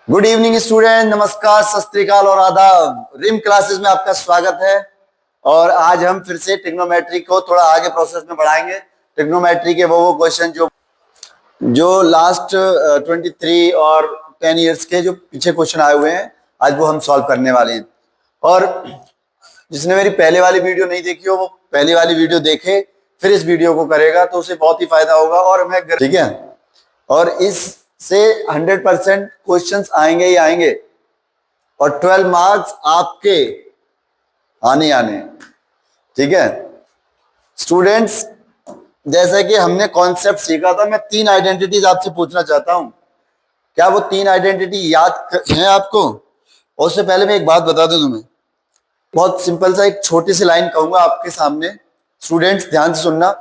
Good evening student, नमस्कार, सत श्री अकाल और आदाब। रिम क्लासेस में आपका स्वागत है। और आज हम फिर से ट्रिग्नोमेट्री को थोड़ा आगे प्रोसेस में बढ़ाएंगे। ट्रिग्नोमेट्री के वो क्वेश्चन जो लास्ट 23 और 10 इयर्स के जो पीछे क्वेश्चन आए हुए हैं, आज वो हम सॉल्व करने वाले हैं। और जिसने मेरी पहले वाली वीडियो नहीं देखी हो वो पहली वाली वीडियो देखे, फिर इस वीडियो को करेगा तो उसे बहुत ही फायदा होगा। और मैं ठीक है, और इससे 100% क्वेश्चंस आएंगे ही आएंगे और 12 मार्क्स आपके आने। ठीक है स्टूडेंट्स, जैसा कि हमने कॉन्सेप्ट सीखा था, मैं 3 आइडेंटिटीज आपसे पूछना चाहता हूं। क्या वो 3 आइडेंटिटी याद है आपको? और उससे पहले मैं एक बात बता दूं तुम्हें, बहुत सिंपल सा एक छोटी सी लाइन कहूंगा आपके सामने। स्टूडेंट्स ध्यान से सुनना।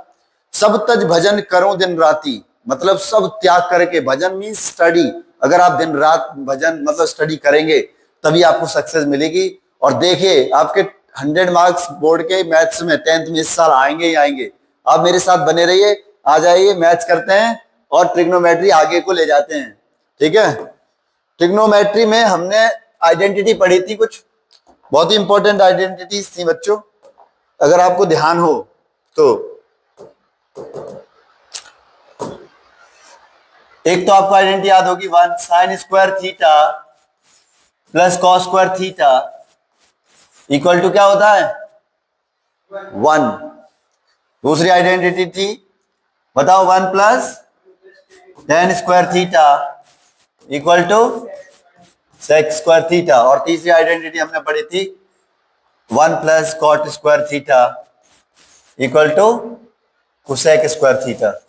सब तज भजन करो दिन राती, मतलब सब त्याग करके। भजन मीन स्टडी। अगर आप दिन रात भजन मतलब स्टडी करेंगे तभी आपको सक्सेस मिलेगी। और देखिए आपके 100 मार्क्स बोर्ड के मैथ्स में 10th में इस साल आएंगे ही आएंगे। आप मेरे साथ बने रहिए, आ जाइए, मैथ्स करते हैं और ट्रिग्नोमेट्री आगे को ले जाते हैं। ठीक है, ट्रिग्नोमेट्री में हमने आइडेंटिटी पढ़ी थी, कुछ बहुत ही इंपॉर्टेंट आइडेंटिटीज थी बच्चों, अगर आपको ध्यान हो तो। एक तो आपको आइडेंटिटी याद होगी, 1 sine square theta plus cos square theta equal to क्या होता है? 1। दूसरी आइडेंटिटी थी, बताओ, 1 plus tan square theta equal to sec square theta. और तीसरी आइडेंटिटी हमने पढ़ी थी, 1 plus cot square theta equal to cosec square theta.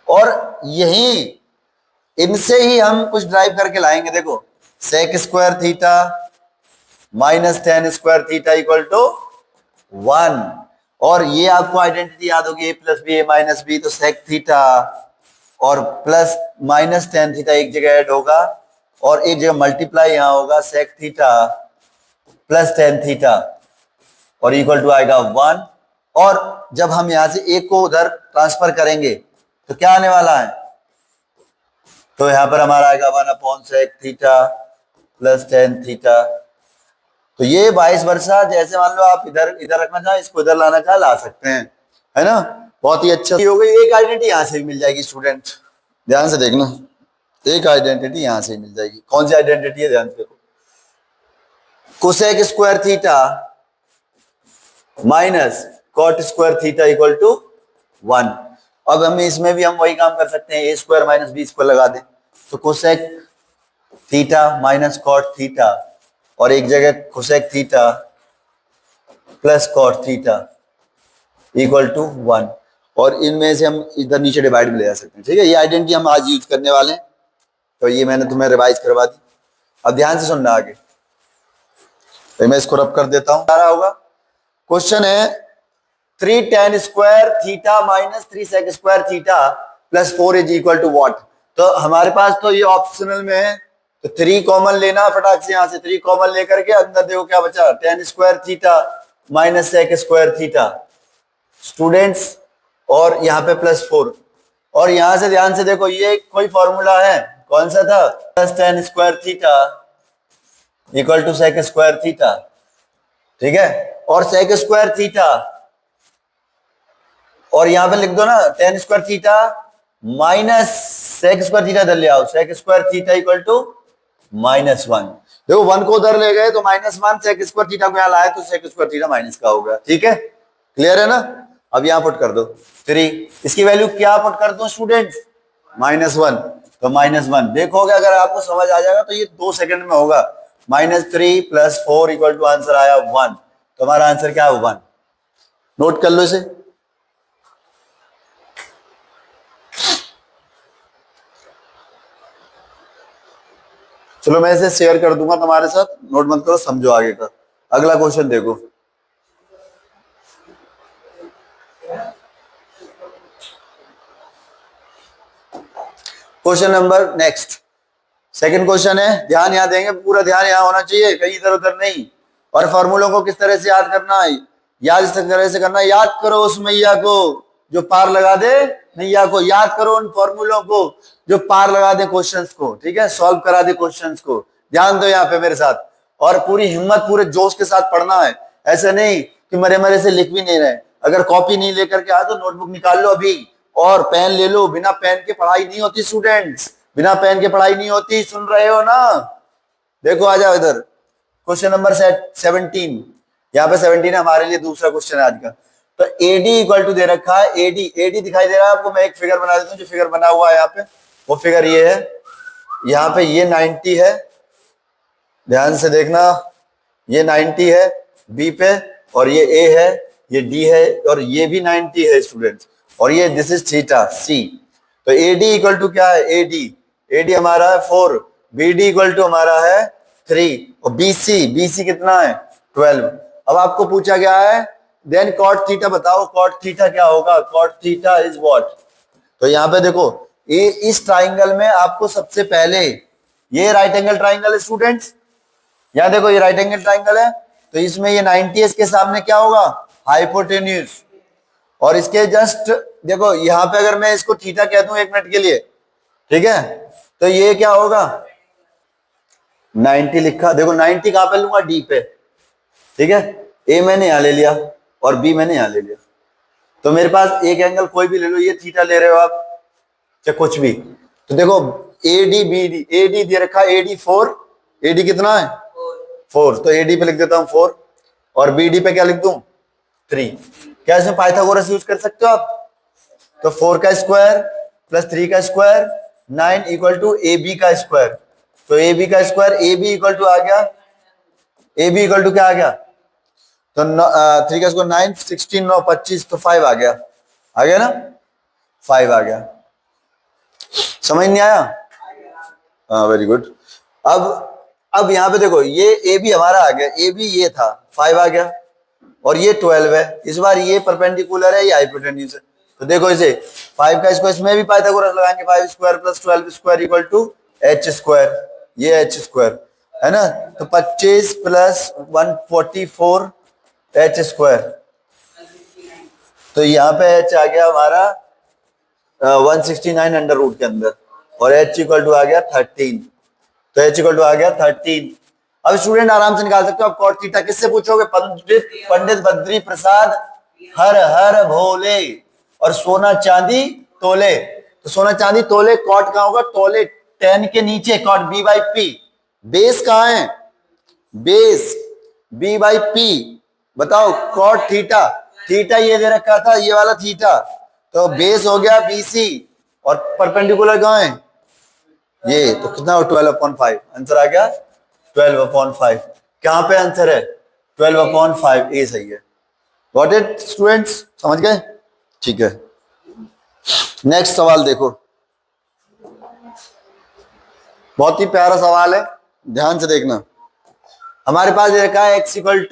और यही इनसे ही हम कुछ ड्राइव करके लाएंगे। देखो, sec square theta minus tan square theta equal to 1। और ये आपको आइडेंटिटी याद होगी, A plus B A minus B, तो सेक थीटा और प्लस माइनस टेन थीटा एक जगह ऐड होगा और एक जगह मल्टीप्लाई यहां होगा, sec theta plus tan theta और इक्वल टू आएगा 1। और जब हम यहां से एक को उधर ट्रांसफर करेंगे तो क्या आने वाला है? तो यहां पर हमारा आएगा 1 upon sec theta plus tan theta. तो ये 22 वर्षा, जैसे मान लो आप इधर इधर रखना चाहें, इसको इधर लाना चाहे ला सकते हैं, है ना। बहुत ही अच्छा हो गई। एक आइडेंटिटी यहां से भी मिल जाएगी स्टूडेंट, ध्यान से देखना। एक आइडेंटिटी यहां से मिल जाएगी। कौन सी आइडेंटिटी है? ध्यान से देखो, cosec square theta minus cot square theta equal to 1। अब हम इसमें भी हम वही काम कर सकते हैं, A square minus B square लगा दें, तो cosec theta minus cot theta और एक जगह cosec theta plus cot theta equal to 1। और इनमें से हम इधर नीचे डिवाइड भी ले जा सकते हैं। ठीक है, ये आइडेंटिटी हम आज यूज करने वाले हैं, तो ये मैंने तुम्हें रिवाइज करवा दी। अब ध्यान से सुनना आगे, तो मैं इसको रब कर देता हूं। आ रहा होगा क्वेश्चन है, 3 tan square theta minus 3 sec square theta plus 4 is equal to what? तो हमारे पास तो ये ऑप्शनल में है, तो 3 कॉमन लेना फटाक से। यहां से 3 कॉमन लेकर के अंदर देखो क्या बचा, tan square theta minus sec square theta students, और यहाँ पे प्लस 4। और यहां से ध्यान से देखो, ये कोई फॉर्मूला है, कौन सा था? Plus tan square theta equal to sec square theta. ठीक है, और sec स्क्वायर थीटा, और यहां पे लिख दो ना tan square theta minus sec square theta, इधर ले आओ, sec square theta equal to -1। देखो 1 को उधर ले गए तो -1, sec स्क्वायर थीटा को यहां लाए तो sec स्क्वायर थीटा माइनस का होगा। ठीक है, क्लियर है ना? अब यहां पुट कर दो 3, इसकी वैल्यू क्या पुट कर दो स्टूडेंट्स? -1, तो -1। देखोगे अगर आपको समझ आ जाएगा तो ये 2 सेकंड में होगा। -3 + 4 इक्वल टू आंसर आया 1, तो हमारा आंसर क्या है? 1। नोट कर लो इसे। चलो मैं इसे शेयर कर दूंगा तुम्हारे साथ, नोट मत करो, समझो आगे का। अगला क्वेश्चन देखो, question number next, second question है। ध्यान यहां देंगे, पूरा ध्यान यहां होना चाहिए, कहीं इधर उधर नहीं। और फॉर्मूलों को किस तरह से याद करना है? याद इस तरह से करना है, याद करो उस मैया को जो पार लगा दे नहीं याद करो उन फॉर्मूलों को जो पार लगा दे क्वेश्चंस को, ठीक है, सॉल्व करा दे क्वेश्चंस को। ध्यान दो यहाँ पे मेरे साथ, और पूरी हिम्मत पूरे जोश के साथ पढ़ना है। ऐसे नहीं कि मरे मरे से लिख भी नहीं रहे। अगर कॉपी नहीं लेकर के आए तो नोटबुक निकाल लो अभी और पेन ले लो। बिना पेन के पढ़ाई नहीं होती स्टूडेंट्स, बिना पेन के पढ़ाई नहीं होती। सुन रहे हो ना? देखो आ जाओ इधर, क्वेश्चन नंबर 17। यहाँ पे 17 है हमारे लिए, दूसरा क्वेश्चन है आज का। तो एडी इक्वल टू दे रखा है, एडी दिखाई दे रहा है आपको। मैं एक फिगर बना देता हूँ, जो फिगर बना हुआ है यहाँ पे, वो फिगर ये है। यहाँ पे ये 90 है, ध्यान से देखना, ये 90 है बी पे, और ये ए है, ये डी है, और ये भी 90 है स्टूडेंट्स, और ये दिस इज थीटा सी। तो एडी इक्वल टू क्या है? एडी हमारा है 4, बीडी इक्वल टू हमारा है 3, और बीसी कितना है? 12। अब आपको पूछा गया है देन कॉट थीटा बताओ, कॉट थीटा क्या होगा? Cot theta is what? तो यहाँ पे देखो, ये इस ट्राइंगल में आपको सबसे पहले, ये राइट एंगल ट्राइंगल है स्टूडेंट्स, यहाँ देखो ये राइट एंगल ट्राइंगल है, तो इसमें ये 90 इसके सामने क्या होगा? हाइपोटेन्यूज। और इसके जस्ट देखो यहाँ पे अगर मैं इसको थीटा कह दूं 1 मिनट के लिए, ठीक है, तो ये क्या होगा? 90 लिखा, देखो 90 कहां पे लूंगा? डी पे, ठीक है। ए मैंने यहां ले लिया और बी मैंने यहां ले लिया, तो मेरे पास एक एंगल कोई भी ले लो, ये थीटा ले रहे हो आप चाहे कुछ भी। तो देखो एडी बीडी, एडी दे रखा है एडी 4, एडी कितना है? 4, तो एडी पे लिख देता हूं 4, और बीडी पे क्या लिख दूं? 3। क्या इसमें पाइथागोरस यूज कर सकते हो आप? तो 4 का स्क्वायर प्लस 3 का square 9 equal to A B का स्क्वायर। तो ए बी का square, A B equal to आ गया, ए बी इक्वल टू क्या आ गया? तो 3 का स्क्वायर 9, 16 9 25, तो 5 आ गया ना? 5 आ गया। समझ नहीं आया? हाँ वेरी गुड। अब यहाँ पे देखो, ये ए बी हमारा आ गया, ए बी ये था, 5 आ गया, और ये 12 है। इस बार ये परपेंडिकुलर है, ये हाइपोटेन्यूज है। तो देखो इसे 5 का स्क्वायर, इसमें भी पाइथागोरस लगाएंगे, 5 square plus 12 square equal to H square, ये एच स्क्वायर है ना। तो 25 प्लस 144 एच स्क्वायर, तो यहाँ पे एच आ गया हमारा 169 अंडर रूट के अंदर, और एच इक्वल टू आ गया 13। तो एच इक्वल टू आ गया 13। अब स्टूडेंट आराम से निकाल सकते हो आप कॉट थीटा। किससे पूछोगे? पंडित बद्री प्रसाद हर हर भोले, और सोना चांदी तोले। तो सोना चांदी तोले, कॉट कहां होगा? तोले 10 के नीचे, cot B by P. Base कहां है? Base B by P. बताओ कॉट थीटा, थीटा ये दे रखा था, ये वाला थीटा, तो बेस हो गया बीसी, और परपेंडिकुलर कहां है? ये, तो कितना हो? 12/5। आंसर आ गया 12/5। कहां पे आंसर है? 12/5, ए सही है। Got it students? समझ गए? ठीक है। नेक्स्ट सवाल देखो, बहुत ही प्यारा सवाल है, ध्यान से देखना। हमारे पास ये रखा है x equal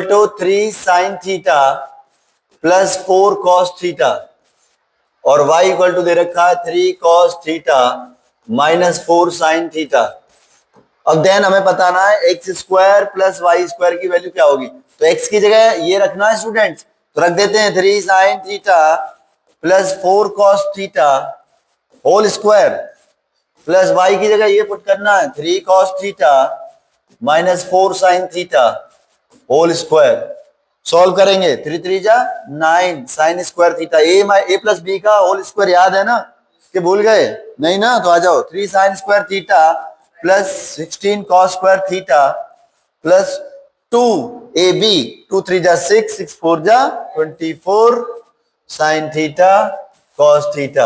to 3 sine theta plus 4 cos theta, और y इक्वल टू दे रखा है 3 cos theta minus 4 sine theta. अब देन हमें बताना है X square plus Y square की वैल्यू क्या होगी। तो x की जगह ये रखना है स्टूडेंट्स, तो रख देते हैं 3 sine theta plus 4 cos theta whole square, plus y की जगह ये पुट करना है 3 cos theta minus 4 sine theta whole square. Solve करेंगे, 3 3 जा 9 sine square theta, A plus B का होल स्क्वायर याद है ना कि भूल गए? नहीं ना? तो आ जाओ 3 sine square theta plus 16 cos square theta plus 2 A B, 2 3 जा 6, 6 4 जा 24 साइन थीटा कॉस थीटा।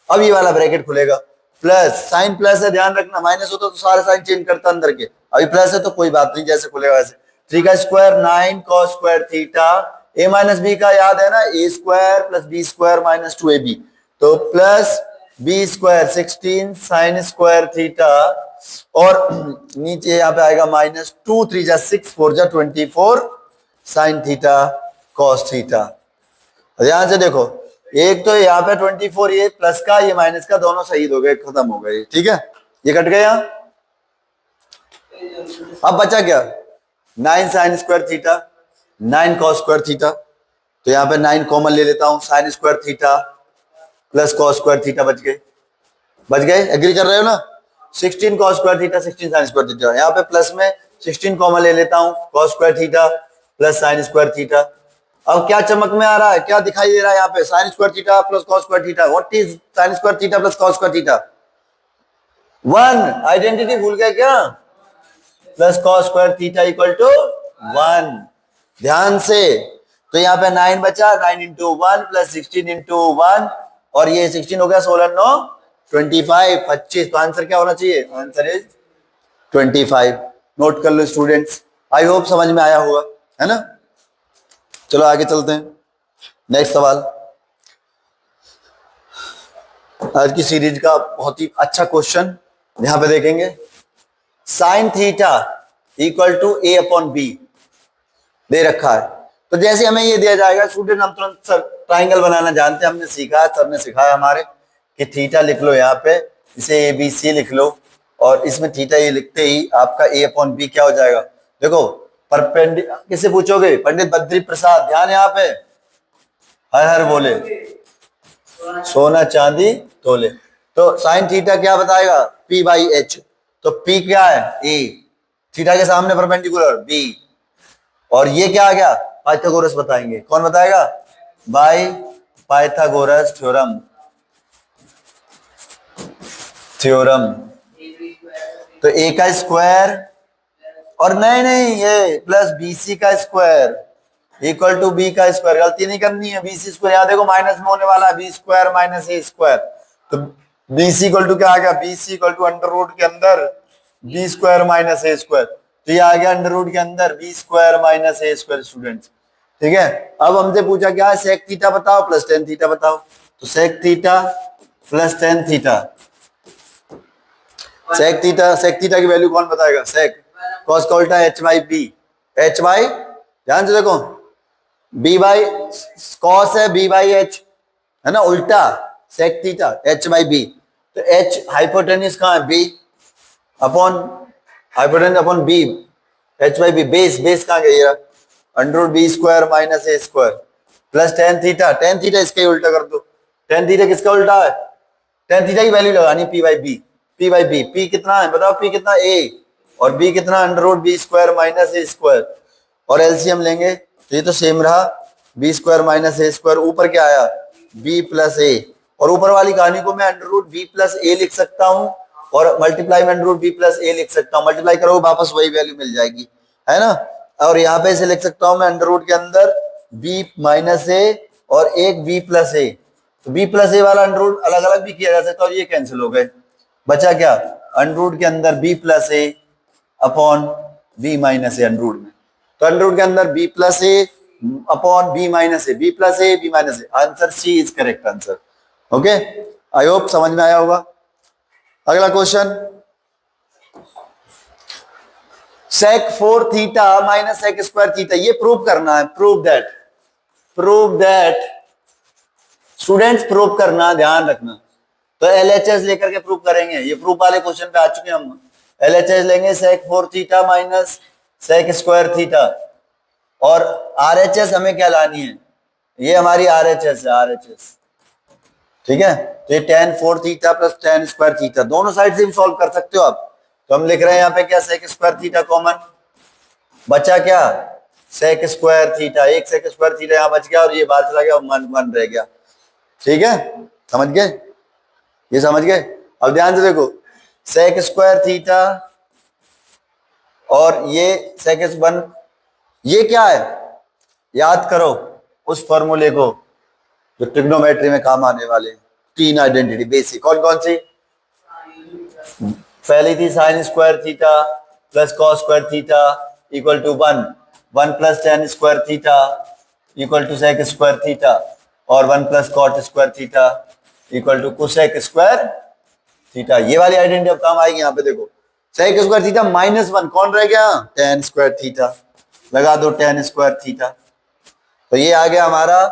अब ये वाला ब्रैकेट खुलेगा, प्लस साइन प्लस है, ध्यान रखना, माइनस होता तो सारे साइन चेंज करता अंदर के, अभी प्लस है तो कोई बात नहीं, जैसे खुलेगा वैसे। 3 का square 9 cos square theta, A minus B का याद है ना, A square plus B square minus 2ab, तो plus B square 16 sine square theta, और नीचे यहाँ पे आएगा माइनस 2 3 जा 6 4 जा 24 साइन थीटा कॉस थीटा। ध्यान से देखो, एक तो यहाँ पे 24, ये प्लस का ये माइनस का दोनों शहीद हो गए, खत्म हो गए, ठीक है, ये कट गया। अब बचा क्या? 9 sine square theta 9 cos square theta, तो यहाँ पे 9 कॉमन ले लेता हूँ, sign square theta plus cos square theta बच गए, एग्री कर रहे हो ना। 16 cos square theta 16 sine square theta, यहाँ पे प्लस में 16 कॉमन ले लेता हूँ, cos square theta plus sign square theta. अब क्या चमक में आ रहा है, क्या दिखाई दे रहा है यहाँ पे, sine square theta plus cos square theta. What is sine square theta plus cos square theta? 1। Identity भूल गए क्या? Plus cos square theta equal to 1। ध्यान से, तो यहाँ पे 9 बचा, 9 इंटू 1 प्लस 16 इंटू 1, और ये 16 हो गया, 16 9 25, 25। तो आंसर क्या होना चाहिए? Answer is 25। नोट कर लो स्टूडेंट्स, आई होप समझ में आया होगा, है ना। चलो आगे चलते हैं, नेक्स्ट सवाल। आज की सीरीज का बहुत ही अच्छा क्वेश्चन यहां पे देखेंगे। Sine theta equal to A upon B दे रखा है, तो जैसे हमें ये दिया जाएगा स्टूडेंट, हम तुरंत ट्राइंगल बनाना जानते हैं, हमने सीखा है, सर ने सिखाया हमारे कि थीटा लिख लो यहाँ पे, इसे ए बी सी लिख लो, और इसमें थीटा ये लिखते ही आपका ए अपॉन बी क्या हो जाएगा। देखो परपेंडिकुलर, किससे पूछोगे? पंडित बद्री प्रसाद, ध्यान यहाँ पे, हर हर बोले, सोना चांदी तोले। तो साइन थीटा क्या बताएगा? P by H. तो पी क्या है? ए, थीटा के सामने परपेंडिकुलर बी, और ये क्या आ गया? पाइथागोरस बताएंगे। कौन बताएगा? By Pythagoras theorem. तो ए का स्क्वायर, और नहीं ये प्लस बीसी का स्क्वायर इक्वल टू बी का स्क्वायर, गलती नहीं करनी है। बीसी स्क्वायर यहाँ देखो माइनस में होने वाला है, B square minus A square. तो बीसी इक्वल टू क्या आ गया? BC equal to under root के अंदर B square minus A square. तो ये आ गया अंडर रूट के अंदर B square minus A square students, ठीक है। अब हमसे पूछा क्या है? सेक थीटा बताओ प्लस टेन थीटा बताओ। तो sec theta plus tan theta, sec theta की वैल्यू कौन बताएगा? सेक कॉस का उल्टा H by B, H by, ध्यान से देखो, बी बाई कॉस है, बी बाई एच है ना, उल्टा sec theta H by B. तो एच हाइपोटेन्यूस कहाँ है? B upon hypotenuse upon B, H by B. Base कहाँ गया? Under root B square minus A square plus tan theta इसका ही उल्टा कर दो। टेन थीटा किसका उल्टा है? टेन थीटा की वैल्यू लगानी पी बाई बी, पी कितना है बताओ? पी कितना? ए, और बी कितना? Under root B square minus A square, और एलसीएम लेंगे तो ये तो सेम रहा, B square minus A square, ऊपर क्या आया? बी प्लस ए, और ऊपर वाली कहानी को मैं अंडर रूट बी प्लस ए लिख सकता हूँ, और मल्टीप्लाई में अंडर रूट बी प्लस ए लिख सकता हूँ। मल्टीप्लाई करोगे वापस वही वैल्यू मिल जाएगी, है ना। और यहाँ पे इसे लिख सकता हूँ मैं अंडर रूट के अंदर बी माइनस ए और एक बी प्लस ए। तो बी प्लस ए वाला अंडर रूट अलग अलग भी किया जा सकता है, और ये कैंसिल हो गए, बचा क्या? अंडर रूट के अंदर B plus A upon B minus A under root में। तो अंडर रूट के अंदर B plus A upon B minus A, B plus A B minus A. Answer C is correct answer. Okay, I hope समझ में आया होगा। अगला question, sec 4 theta minus sec square theta, ये प्रूव करना है। प्रूव दैट स्टूडेंट्स, प्रूव करना, ध्यान रखना। तो एलएचएस लेकर के प्रूव करेंगे, ये प्रूफ वाले क्वेश्चन पे आ चुके हैं हम। एलएचएस लेंगे sec 4 theta minus sec square theta, और आरएचएस हमें क्या लानी है? ये हमारी आरएचएस है, आरएचएस, ठीक है। तो ये tan 4 theta plus tan square theta, दोनों साइड से भी सॉल्व कर सकते हो आप। तो हम लिख रहे हैं यहाँ पे क्या? सेक स्क्वायर थीटा कॉमन, बचा क्या? सेक स्क्वायर थीटा, एक सेक स्क्वायर थीटा यहाँ बच गया, और ये बाहर चला गया, वन रह गया, ठीक है। समझ गए? ये समझ गए? अब ध्यान से देखो, सेक स्क्वायर थीटा और ये सेक वन, ये क्या है? याद करो उस फॉर्मूले को जो ट्रिग्नोमेट्री में काम आने वाले। तीन आइडेंटिटी बेसिक, कौन कौन सी? पहली थी sine square theta plus cos square theta equal to 1 plus tan square theta equal to sec square theta, और 1 plus cot square theta equal to cosec square theta. ये वाली आइडेंटिटी अब काम आएगी। यहाँ पे देखो, सेक स्क्वायर थीटा -1, कौन रह गया? tan स्क्वायर थीटा, लगा दो tan स्क्वायर थीटा। तो ये आ गया हमारा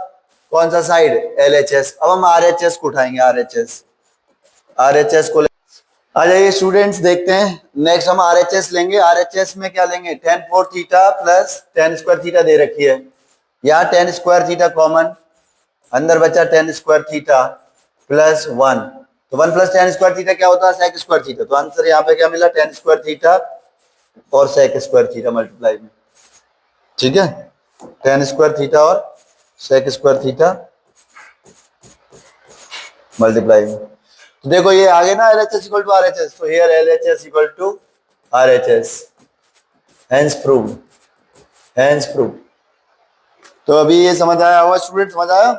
कौन सा साइड? एलएचएस। अब हम आरएचएस को उठाएंगे, आरएचएस को आ जाइए स्टूडेंट्स, देखते हैं। नेक्स्ट हम आरएचएस लेंगे। आरएचएस में क्या लेंगे? tan 4 theta plus tan square theta दे रखी है, यहाँ टेन स्क्वायर थीटा कॉमन, अंदर बचा टेन स्क्वायर थीटा प्लस 1, तो 1 प्लस टेन स्क्वायर थीटा क्या होता है, सेक स्क्वायर थीटा। तो आंसर यहाँ पे क्या मिला, टेन स्क्वायर थीटा और सेक स्क्वायर थीटा मल्टीप्लाई में, ठीक है, टेन स्क्वायर थीटा और सेक स्क्वायर थीटा मल्टीप्लाई में। तो देखो ये आगे ना LHS इक्वल टू RHS, तो here LHS equal to RHS, hence proved, hence proved. तो अभी ये समझ आया होगा स्टूडेंट, समझ आया।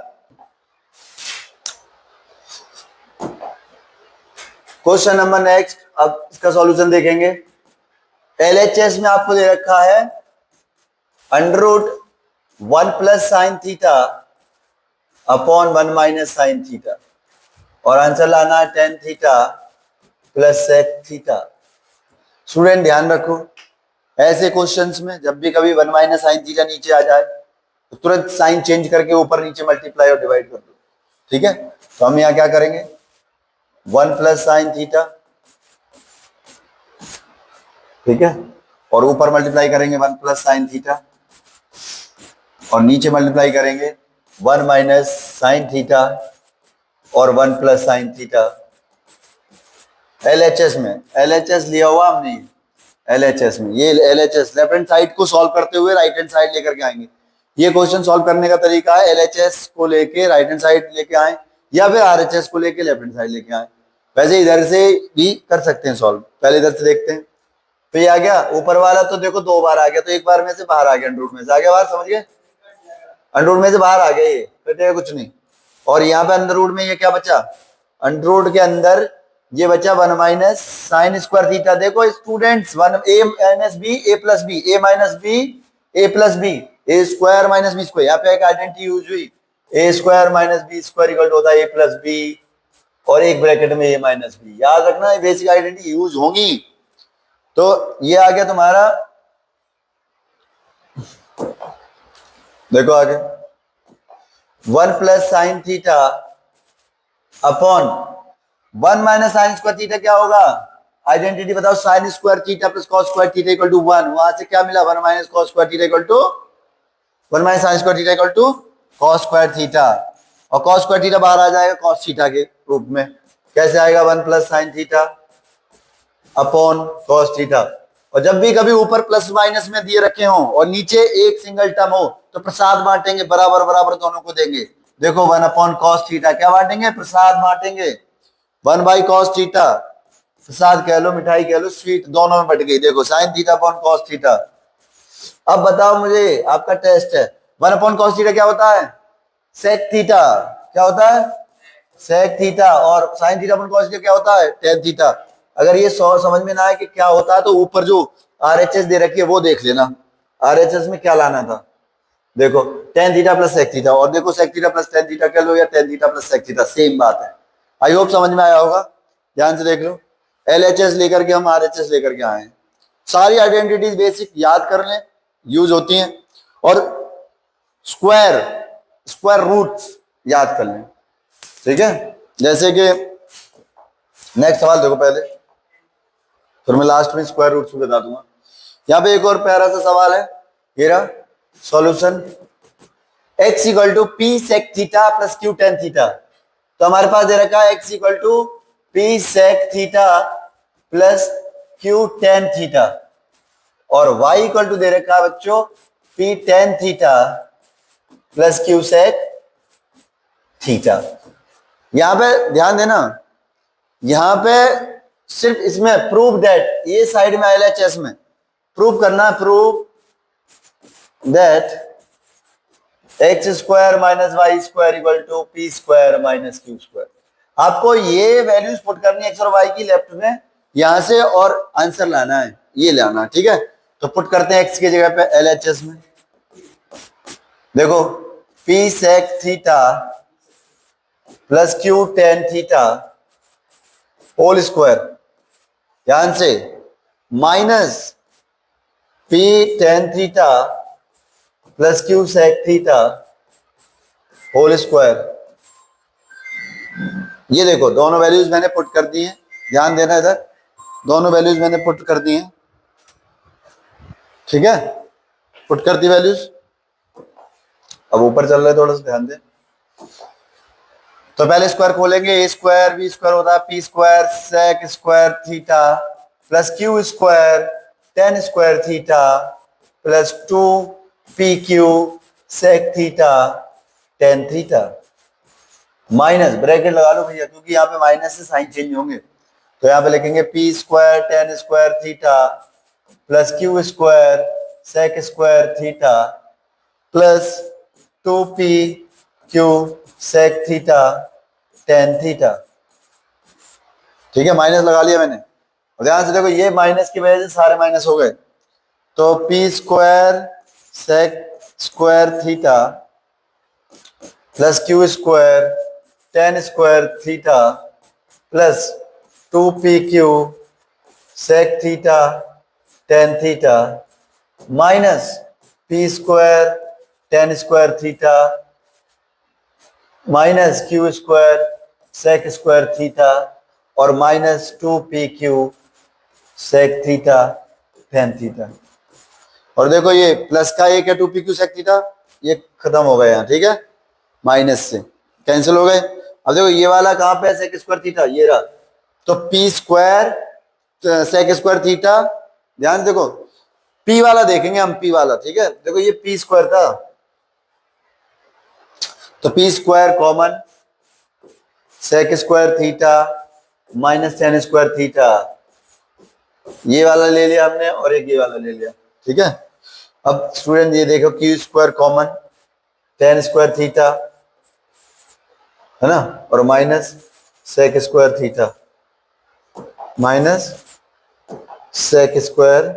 क्वेश्चन नंबर नेक्स्ट, अब इसका सॉल्यूशन देखेंगे। LHS में आपको दे रखा है under root 1 plus sine theta upon 1 minus sine theta, और आंसर लाना है tan theta plus sec theta. Student ध्यान रखो, ऐसे क्वेश्चंस में जब भी कभी 1 माइनस साइन थीटा नीचे आ जाए तो तुरंत साइन चेंज करके ऊपर नीचे मल्टीप्लाई और डिवाइड कर दो, ठीक है। तो हम यहाँ क्या करेंगे, 1 प्लस साइन थीटा, ठीक है, और ऊपर मल्टीप्लाई करेंगे 1 प्लस साइन थीटा, और नीचे मल्टीप्लाई करेंगे 1 माइनस साइन थीटा और 1 प्लस साइन थीटा। LHS में, LHS लिया हुआ हमने, LHS में ये LHS लेफ्ट हैंड साइड को सॉल्व करते हुए राइट हैंड साइड लेकर के आएंगे। ये क्वेश्चन सॉल्व करने का तरीका है, LHS को लेके राइट हैंड साइड लेके आए या फिर RHS को लेके लेफ्ट हैंड साइड लेके आए। वैसे इधर से भी कर सकते हैं सॉल्व, पहले इधर से देखते हैं। तो ये आ गया ऊपर वाला, तो देखो 2 बार आ गया, तो एक बार में से बाहर आ गया, अंडर रूट में से आ गया बाहर, समझ गए, अंडर रूट में से बाहर आ गया, ये कटेगा कुछ नहीं। और यहाँ पे अंडर रूट में ये क्या बचा, अंडर रूट के अंदर ये बचा 1 माइनस साइन स्क्वायर थीटा। देखो students, 1 a minus B A plus B, A minus B A plus B, A square minus B square, यहाँ पे एक आइडेंटिटी यूज हुई, A square minus B square equal to होता है ए plus B, और एक bracket में ए माइनस बी। याद रखना ये बेसिक आइडेंटिटी यूज होंगी। तो ये आ गया तुम्हारा, देखो आगे 1 plus sine theta upon 1 minus sine square theta क्या होगा, आइडेंटिटी बताओ, sine square theta plus cos square theta equal to 1, वहां से क्या मिला, 1 minus cos square theta equal to 1 minus sine square theta equal to cos square theta, और cos square theta बाहर आ जाएगा कॉस थीटा के रूप में। कैसे आएगा, 1 plus sine theta upon cos theta. और जब भी कभी ऊपर प्लस माइनस में दिए रखे हो और नीचे एक सिंगल टर्म हो तो प्रसाद बांटेंगे, बराबर बराबर दोनों को देंगे। देखो 1 अपॉन कॉस थीटा क्या बांटेंगे, प्रसाद बांटेंगे, 1 बाई कॉस थीटा, प्रसाद कह लो, मिठाई कह लो, स्वीट, दोनों में बट गई। देखो sign theta upon cos theta. अब बताओ मुझे, आपका टेस्ट है, 1 अपॉन कॉस थीटा क्या होता है, सेक थीटा, क्या होता है, सेक थीटा, और sign theta upon cos theta क्या होता है, टेन थीटा। अगर ये समझ में ना आए कि क्या होता है तो ऊपर जो RHS दे रखी है वो देख लेना, RHS में क्या लाना था। देखो tan theta plus sec theta, और देखो sec theta plus tan theta कह लो या tan theta plus sec theta, same बात है। आई होप समझ में आया होगा, ध्यान से देख लो। LHS लेकर के हम RHS लेकर के आए हैं, सारी आइडेंटिटीज बेसिक याद कर लें, यूज होती हैं, और स्क्वायर स्क्वायर रूट्स याद कर लें, ठीक है। जैसे कि नेक्स्ट सवाल देखो पहले, फिर मैं लास्ट में स्क्वायर रूट्स भी बता दूंगा। यहाँ पे एक और प्यारा सा सवाल है, ये रहा solution, x equal to P sec theta plus Q tan theta. तो हमारे पास दे रखा है x equal to P sec theta plus Q tan theta, और y इक्वल टू दे रखा है बच्चों P tan theta plus Q sec theta. यहां पे ध्यान देना, यहां पे सिर्फ इसमें प्रूव दैट, ये साइड में LHS में प्रूव करना, prove that X square minus Y square equal to P square minus Q square. आपको ये वैल्यूज पुट करनी है एक्स और वाई की लेफ्ट में यहां से, और आंसर लाना है, ये लाना, ठीक है। तो पुट करते हैं एक्स की जगह पे LHS में, देखो P sec theta plus Q tan theta whole square, ध्यान से, minus P tan theta plus Q sec theta whole square. ये देखो दोनों वैल्यूज मैंने पुट कर दी हैं, ध्यान देना इधर, दोनों वैल्यूज मैंने पुट कर दी हैं, ठीक है, पुट कर दी वैल्यूज। अब ऊपर चल रहे थोड़ा सा ध्यान दे। तो पहले स्क्वायर खोलेंगे, ए स्क्वायर बी स्क्वायर होता है P square sec square theta plus Q square tan square theta plus 2 PQ sec theta tan theta minus bracket लगा लो भैया, क्योंकि यहाँ पे माइनस से साइन चेंज होंगे। तो यहाँ पे लिखेंगे P square tan square theta plus Q square sec square theta plus 2 PQ sec theta tan theta. ठीक है, माइनस लगा लिया मैंने। और ध्यान से देखो, ये माइनस की वजह से सारे माइनस हो गए। तो P square sec square theta plus Q square tan square theta plus 2 PQ sec theta tan theta minus P square tan square theta minus Q square sec square theta और minus 2 PQ sec theta tan theta. और देखो ये plus का एक है 2 PQ sec theta, ये खत्म हो गया यहाँ। ठीक है, माइनस से कैंसिल हो गए। अब देखो ये वाला कहाँ पे है, सेक स्क्वायर थीटा, ये रहा। तो P square sec square theta, ध्यान से देखो पी वाला देखेंगे हम, पी वाला। ठीक है, देखो ये पी स्क्वायर था, तो P square common sec square theta minus tan square theta, ये वाला ले लिया हमने और एक ये वाला ले लिया। ठीक है, अब स्टूडेंट ये देखो Q square common tan square theta है ना, और minus sec square theta minus sec square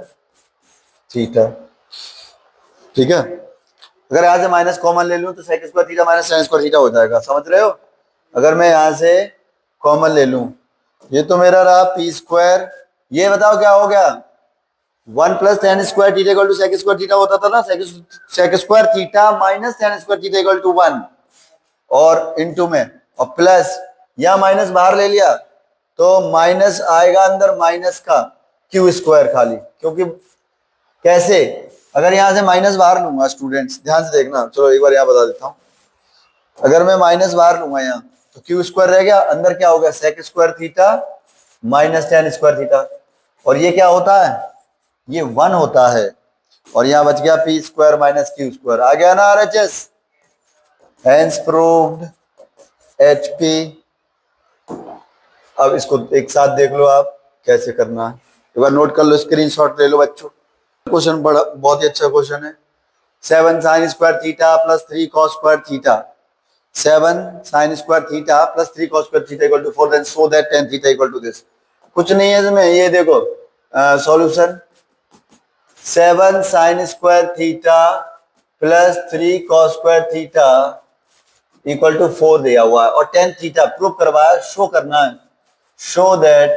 theta. ठीक है, अगर यहां से माइनस कॉमन ले लूं तो sec square theta minus tan square theta हो जाएगा, समझ रहे हो। अगर मैं यहां से कॉमन ले लूं, ये तो मेरा रहा पी स्क्वायर, ये बताओ क्या हो गया, 1 plus tan square theta equal to sec square theta होता था ना, sec square theta minus tan square theta equal to 1 और इनटू में, और प्लस या माइनस बाहर ले लिया तो माइनस आएगा अंदर माइनस का क्यू स्क्वायर खाली, क्योंकि कैसे, अगर यहां से माइनस बाहर लूंगा स्टूडेंट्स ध्यान से देखना, चलो एक बार यहां बता देता हूं। अगर मैं माइनस बाहर लूंगा यहाँ तो क्यू स्क्वायर रह गया, अंदर क्या हो गया sec square theta minus tan square theta, और ये क्या होता है, ये 1 होता है, और यहाँ बच गया P square minus Q square. आ गया ना RHS, हेंस प्रूव्ड HP। अब इसको एक साथ देख लो आप कैसे करना है, एक बार नोट कर लो, स्क्रीनशॉट ले लो बच्चों। क्वेश्चन बड़ा बहुत ही अच्छा क्वेश्चन है। 7 sine square theta plus 3 cos square theta, 7 sine square theta plus 3 cos square theta equal to 4, then so that tan theta equal to this. कुछ नहीं है इसमें, ये देखो solution 7 sine square theta plus 3 cos square theta equal to 4 दिया हुआ है, और tan थीटा प्रूव करवाया, शो करना है, show that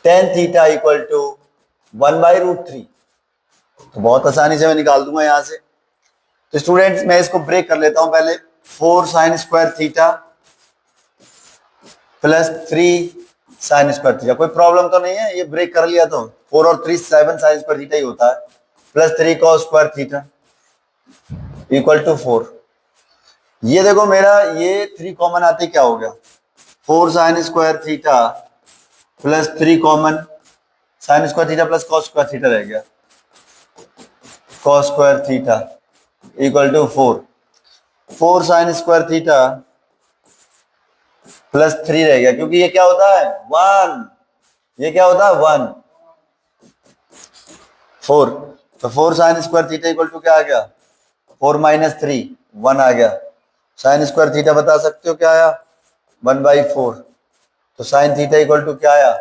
tan theta equal to 1/√3। तो बहुत आसानी से मैं निकाल दूंगा यहां से। तो स्टूडेंट्स मैं इसको ब्रेक कर लेता हूं पहले, 4 sine square theta plus 3 sine square theta, कोई प्रॉब्लम तो नहीं है, ये ब्रेक कर लिया तो 4 और 3 7 साइन स्क्वायर थीटा ही होता है, plus 3 cos square theta equal to 4। ये देखो मेरा ये 3 कॉमन आते क्या हो गया, 4 sine square theta plus 3 common sine square theta plus cos square theta रह गया, cos square theta equal to 4, 4 sine square theta plus 3 रह गया, क्योंकि ये क्या होता है 1, ये क्या होता है 1 4, तो 4 sine square theta equal to क्या आ गया 4 माइनस 3 1 आ गया। साइन स्क्वायर थीटा बता सकते हो क्या आया 1/4, तो साइन थीटा इक्वल टू क्या आया,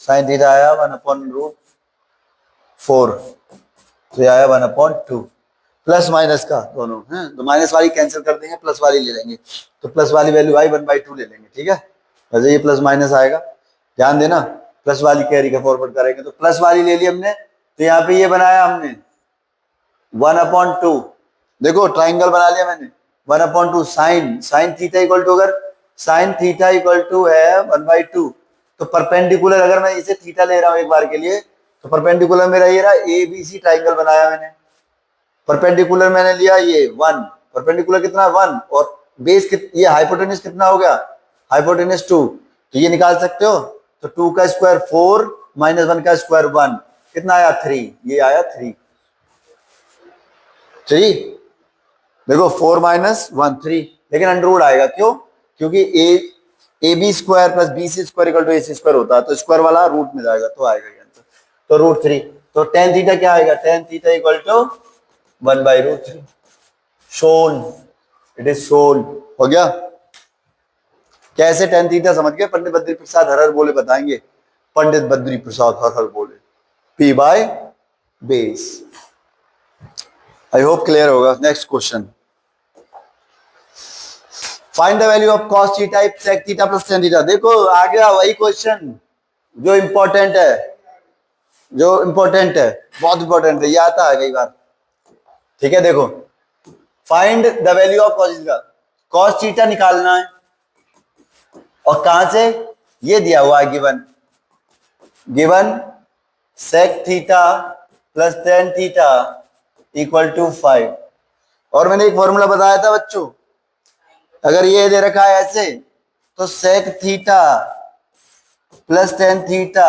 साइन थीटा आया 1/√4, तो आया 1/2, प्लस माइनस का दोनों हैं, तो माइनस वाली कैंसिल कर देंगे, प्लस वाली ले लेंगे, तो प्लस वाली वैल्यू आई 1/2 ले लेंगे। ठीक है, वैसे ये प्लस माइनस आएगा, ध्यान देना, प्लस वाली कैरी का फॉरवर्ड करेंगे, तो प्लस वाली ले ली हमने, तो यहाँ पे ये बनाया हमने 1/2, देखो ट्राइंगल बना लिया मैंने 1/2 साइन थीटा इक्वल टू, अगर साइन थीटा इक्वल टू है 1/2, तो परपेंडिकुलर अगर मैं इसे थीटा ले रहा हूं एक बार के लिए, तो परपेंडिकुलर मेरा ये रहा ABC ट्राइंगल बनाया मैंने, परपेंडिकुलर मैंने लिया ये 1, परपेंडिकुलर कितना है 1, और बेस ये हाइपोटेन्यूज कितना हो गया, हाइपोटेन्यूज 2, तो ये निकाल सकते हो। तो 2 का स्क्वायर 4 माइनस 1 का स्क्वायर 1, कितना आया 3, ये आया 3। देखो 4 माइनस 1 3, लेकिन अंडर रूट आएगा, क्यों, क्योंकि A B square plus B C square equal to A C square होता है, तो स्क्वायर वाला रूट में जाएगा, तो आएगा ये आंसर। तो रूट 3, तो टेन थीटा क्या आएगा, tan theta equal to 1/√3। Shown, it is shown, हो गया। कैसे टेन थीटा समझ गए, पंडित बद्री प्रसाद हर हर बोले बताएंगे, पंडित बद्री प्रसाद हर हर बोले, P by base. I hope clear होगा। Next question, find the value of cos theta if sec theta plus tan theta. देखो आ गया वही क्वेश्चन जो इंपॉर्टेंट है, बहुत इंपॉर्टेंट है, ये आता है कई बार। ठीक है, देखो find the value of cos theta निकालना है, और कहां से, ये दिया हुआ है given sec theta plus tan theta equal to 5। और मैंने एक फॉर्मूला बताया था बच्चों, अगर ये दे रखा है ऐसे, तो sec theta plus tan theta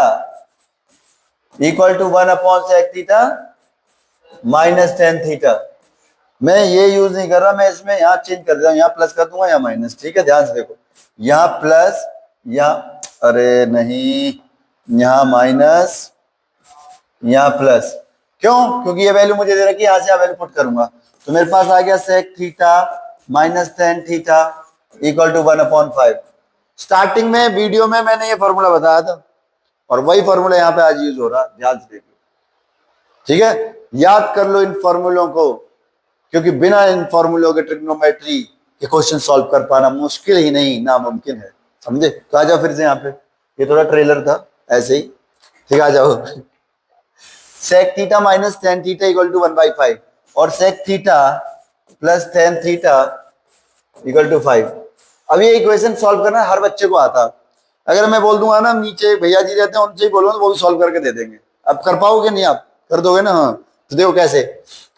equal to 1/sec theta minus tan theta. मैं ये यूज नहीं कर रहा, मैं इसमें यहाँ चेंज कर देता हूँ, यहाँ प्लस कर दूंगा, यहाँ माइनस। ठीक है, ध्यान से देखो, यहाँ प्लस, यहाँ, अरे नहीं, यहाँ माइनस, यहाँ प्लस, क्यों, क्योंकि ये वैल्यू मुझे दे रखी है, यहाँ से वैल्यू पुट करूंगा, तो मेरे पास आ गया sec theta minus tan theta equal to 1/5। Starting में वीडियो में मैंने ये फॉर्मूला बताया था, और वही फॉर्मूला यहाँ पे आज यूज हो रहा, ध्यान से देखो। ठीक है, याद कर लो इन फॉर्मूलों को, क्योंकि बिना इन फॉर्मूलों के ट्रिग्नोमेट्री के क्वेश्चन सॉल्व कर पाना मुश्किल ही नहीं, नामुमकिन है, समझे। तो आ जाओ फिर से यहाँ पे, ये थोड़ा ट्रेलर था ऐसे ही। ठीक है, आ जाओ। sec theta minus tan theta equal to 1/5, और sec theta plus tan theta equal to 5। अब ये इक्वेशन सॉल्व करना हर बच्चे को आता। अगर मैं बोल दूंगा ना, नीचे भैया जी रहते हैं, उनसे ही बोलूंगा, तो वो भी सॉल्व करके दे देंगे। अब कर पाओगे नहीं, आप कर दोगे ना, हाँ। तो देखो कैसे,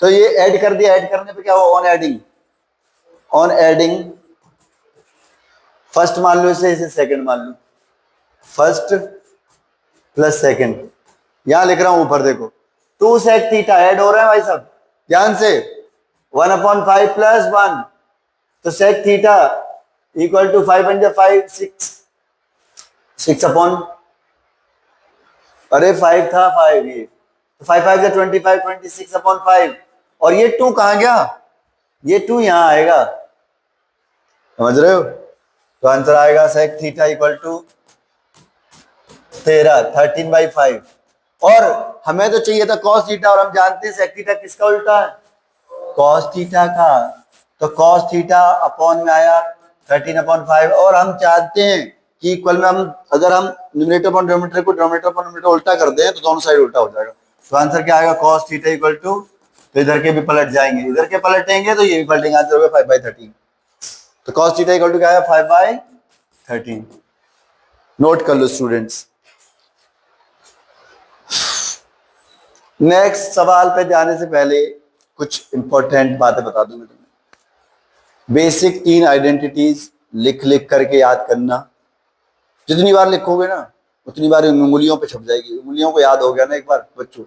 तो ये ऐड कर दिया, ऐड करने पे क्या हुआ, ऑन एडिंग फर्स्ट मान लो इसे सेकंड मान लो, फर्स्ट प्लस सेकंड, यहां लिख रहा हूं ऊपर देखो, 2 sec थीटा ऐड हो रहा है भाई साहब, ध्यान से, 1/5 प्लस 1, तो sec theta equal to 5 × 5 6 upon, अरे 5 था 5, ये तो 5 5 25 26/5, और ये 2 कहां गया, ये 2 यहां आएगा, समझ रहे हो। तो आंसर आएगा sec थीटा इक्वल टू 13/5। और हमें तो चाहिए था cos थीटा, और हम जानते हैं sec थीटा किसका उल्टा है, cos थीटा का, तो cos थीटा अपॉन में आया 13/5। और हम चाहते हैं कि इक्वल में हम, अगर हम न्यूमरेटर अपॉन डिनोमिनेटर को डिनोमिनेटर अपॉन न्यूमरेटर उल्टा कर दें, तो दोनों साइड उल्टा हो जाएगा। तो आंसर क्या आएगा, cos थीटा इक्वल टू, तो इधर के भी पलट जाएंगे, इधर के पलटेंगे तो ये भी पलटेंगे, आंसर होगा 5/13। तो cos थीटा इक्वल टू क्या है, 5/13। नोट कर लो स्टूडेंट्स। नेक्स्ट सवाल पे जाने से पहले कुछ इंपॉर्टेंट बातें बता दूं मैं तुम्हें। बेसिक 3 आइडेंटिटीज लिख करके याद करना, जितनी बार लिखोगे ना उतनी बार उंगलियों पे छप जाएगी, उंगलियों को याद हो गया ना एक बार बच्चों,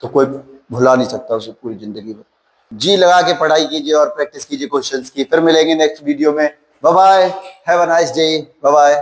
तो कोई भुला नहीं सकता उसे पूरी जिंदगी में। जी लगा के पढ़ाई कीजिए और प्रैक्टिस कीजिए क्वेश्चंस की। फिर मिलेंगे नेक्स्ट वीडियो में। Bye bye, have a nice day, bye bye.